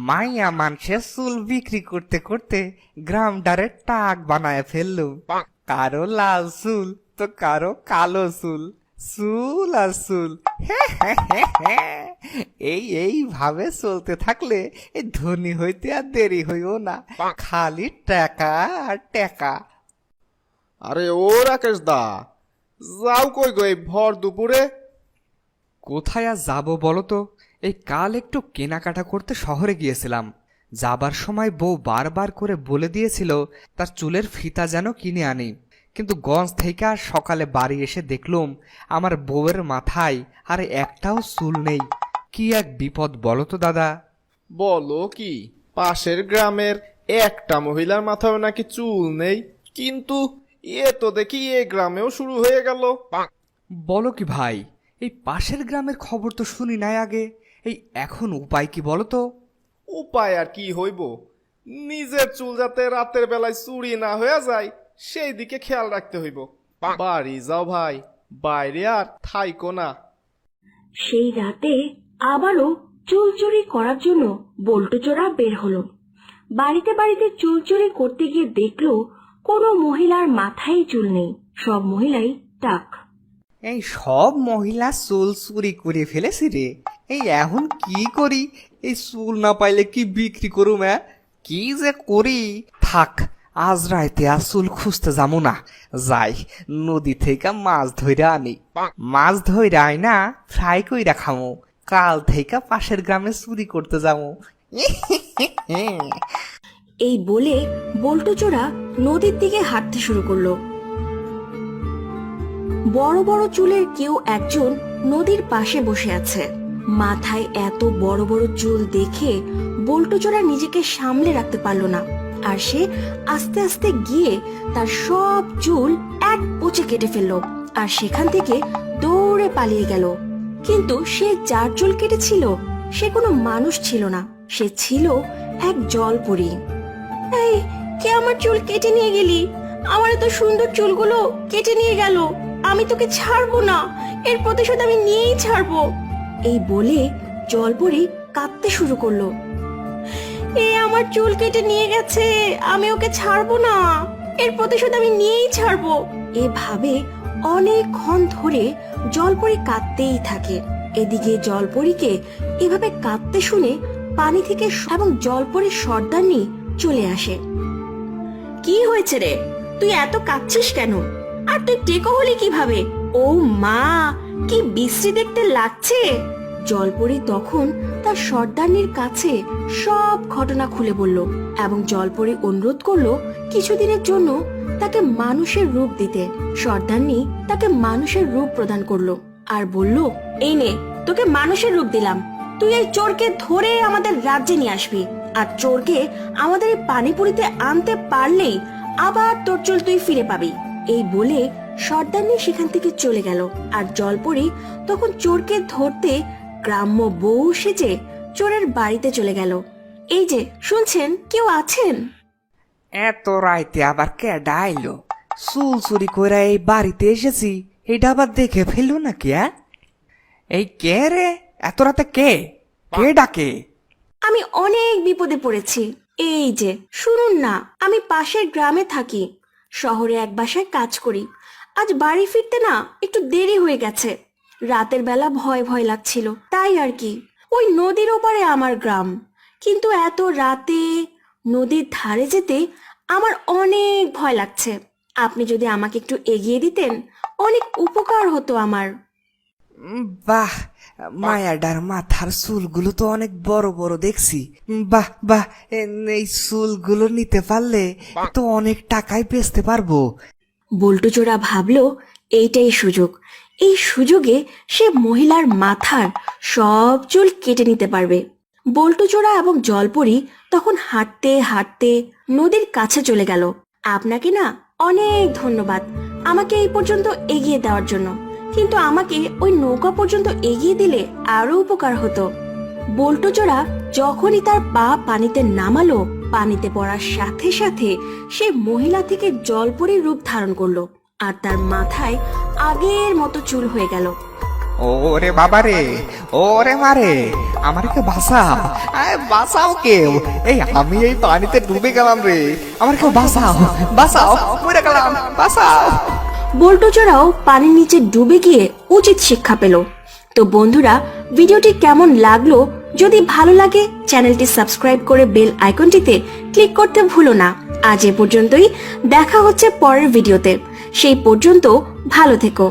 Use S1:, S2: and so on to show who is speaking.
S1: মাইয়া মানুষের চুল বিক্রি করতে করতে গ্রামটারে টাক বানায় ফেললুম। কারো লাল চুল তো কারো কালো চুল, চুল আর চুল। এইভাবে চলতে থাকলে এই ধনী হইতে আর দেরি হইও না, খালি টাকা আর টাকা।
S2: আরে ও রাকেশ দা, যাও কই গো এই ভর দুপুরে?
S1: কোথায় আর যাবো বলো তো? এই কাল একটু কেনাকাটা করতে শহরে গিয়েছিলাম। যাবার সময় বউ বারবার করে বলে দিয়েছিল তার চুলের ফিতা যেন কিনে আনি, কিন্তু গঞ্জ থেকে আর সকালে বাড়ি এসে দেখলুম আমার বউয়ের মাথায় আর একটাও চুল নেই। কি এক বিপদ বলো তো দাদা।
S2: বলো কি, পাশের গ্রামের একটা মহিলার মাথায় নাকি চুল নেই, কিন্তু এ তো দেখি এ গ্রামেও শুরু হয়ে গেল।
S1: বলো কি ভাই, এই পাশের গ্রামের খবর তো শুনি নাই আগে। এই এখন উপায় কি বলো তো?
S2: উপায় আর কি হইব, নিজের চুল যাতে রাতের বেলায় চুরি না হয়ে যায় সেই দিকে খেয়াল রাখতে হইব। বাড়ি যাও ভাই, বাইরে আর থাইকো না।
S3: সেই রাতে আবারও চুল চুরি করার জন্য বল্টু চোরা বের হলো। বাড়িতে বাড়িতে চুল চুরি করতে গিয়ে দেখলো কোনো মহিলার মাথায় চুল নেই, সব মহিলাই টাক।
S1: এই সব মহিলা চুল চুরি করে ফেলেছি রে। এই এখন কি করি? এই চুল না পাইলে কি বিক্রি করুম? কি যে করি, থাক আজ রাইতে আর চুল খুঁজতে যাবো না। যাই নদী থেকে মাছ ধইরা আনি, মাছ ধইরা আই না ফ্রাই কইরা খামো। কাল থেকে পাশের গ্রামে চুরি করতে যাবো।
S3: এই বলে বল্টু চোরা নদীর দিকে হাঁটতে শুরু করলো। বড় বড় চুলের কেউ একজন নদীর পাশে বসে আছে। মাথায় এত বড় বড় চুল দেখে বল্টু চোরা নিজেকে সামলে রাখতে পারলো না, আর সে আস্তে আস্তে গিয়ে তার সব চুল এক পোঁচে কেটে ফেললো আর সেখান থেকে দৌড়ে পালিয়ে গেল। কিন্তু সে যার চুল কেটেছিল সে কোনো মানুষ ছিল না, সে ছিল এক জলপরী। এই, কে আমার চুল কেটে নিয়ে গেলি? আমার এত সুন্দর চুলগুলো কেটে নিয়ে গেল, আমি তোকে ছাড়বো না, এর প্রতিশোধ আমি নিয়েই ছাড়বো। এই বলে জলপরী কাঁদতে শুরু করলো। এ আমার চুল কেটে নিয়ে গেছে, আমি ওকে ছাড়বো না, এর প্রতিশোধ আমি নিয়েই ছাড়বো। এভাবে অনেকক্ষণ ধরে জলপরী কাঁদতেই থাকে। এদিকে জলপরীকে এভাবে কাঁদতে শুনে পানি থেকে এবং জলপরীর সর্দারনি চলে আসে। কি হয়েছে রে, তুই এত কাঁদছিস কেন? আর তুই টেকো হলি কিভাবে? ও মা, কি বিশ্রী দেখতে লাগছে। জলপরী তখন তার সর্দারনির কাছে সব ঘটনা খুলে বলল এবং জলপরী অনুরোধ করলো কিছুদিনের জন্য তাকে মানুষের রূপ দিতে। সর্দারনি তাকে মানুষের রূপ প্রদান করলো আর বলল, এই নে, তোকে মানুষের রূপ দিলাম, তুই এই চোরকে ধরে আমাদের রাজ্যে নিয়ে আসবি, আর চোরকে আমাদের এই পানিপুরিতে আনতে পারলেই আবার তোর চুল তুই ফিরে পাবি। এই বলে সর্দারনি সেখান থেকে চলে গেল আর জলপরী তখন চোরকে ধরতে গ্রাম্য বউ সেজে চোরের বাড়িতে চলে গেল। এই যে শুনছেন, কেউ আছেন?
S1: এত রাইতে আবার কে ডাইলো? চুল চুরি করে এই বাড়িতে এসেছি, এটা আবার দেখে ফেললো নাকি? এই কে রে? এত রাতে কে কে ডাকে?
S3: আমি অনেক বিপদে পড়েছি। এই যে শুনুন না, আমি পাশের গ্রামে থাকি, শহরে এক বাসায় কাজ করি। আজ বাড়ি ফিরতে না একটু দেরি হয়ে গেছে, রাতের বেলা ভয় ভয় লাগছিল, তাই আর কি। ওই নদীর ওপারে আমার গ্রাম, কিন্তু এত রাতে নদীর ধারে যেতে আমার অনেক ভয় লাগছে। আপনি যদি আমাকে একটু এগিয়ে দিতেন অনেক উপকার হতো আমার।
S1: বাহ, মায়াডার মাথার চুলগুলো তো অনেক বড় বড় দেখছি। বাহ বাহ, এই চুলগুলো নিতে পারলে তো অনেক টাকাই বেচতে পারবো।
S3: বল্টু চোরা ভাবলো এইটাই সুযোগ, এই সুযোগে সে মহিলার মাথার সব চুল কেটে নিতে পারবে। বল্টু চোরা এবং জলপরী তখন হাঁটতে হাঁটতে নদীর কাছে চলে গেল। আপনাকে না অনেক ধন্যবাদ আমাকে এই পর্যন্ত এগিয়ে দেওয়ার জন্য, কিন্তু আমাকে ওই নৌকা পর্যন্ত এগিয়ে দিলে আরো উপকার হতো। বল্টু চোরা যখনই তার পা পানিতে নামালো, পানিতে পড়ার সাথে সাথে সে মহিলা থেকে জলপরীর রূপ ধারণ করলো আর তার মাথায় আগের মতো চুল হয়ে গেল।
S1: ওরে বাবা রে, ওরে মারে, আমাকে বাঁচাও, বাঁচাও কেউ। এই আমি এই পানিতে ডুবে গেলাম রে, আমার কেউ বাঁচাও, বাঁচাও, মরে গেলাম, বাঁচাও।
S3: বল্টু চোরাও পানির নিচে ডুবে গিয়ে উচিত শিক্ষা পেল। তো বন্ধুরা, ভিডিওটি কেমন লাগলো? যদি ভালো লাগে চ্যানেলটি সাবস্ক্রাইব করে বেল আইকনটিতে ক্লিক করতে ভুলো না। আজ এ পর্যন্তই, দেখা হচ্ছে পরের ভিডিওতে। সেই পর্যন্ত ভালো থেকো।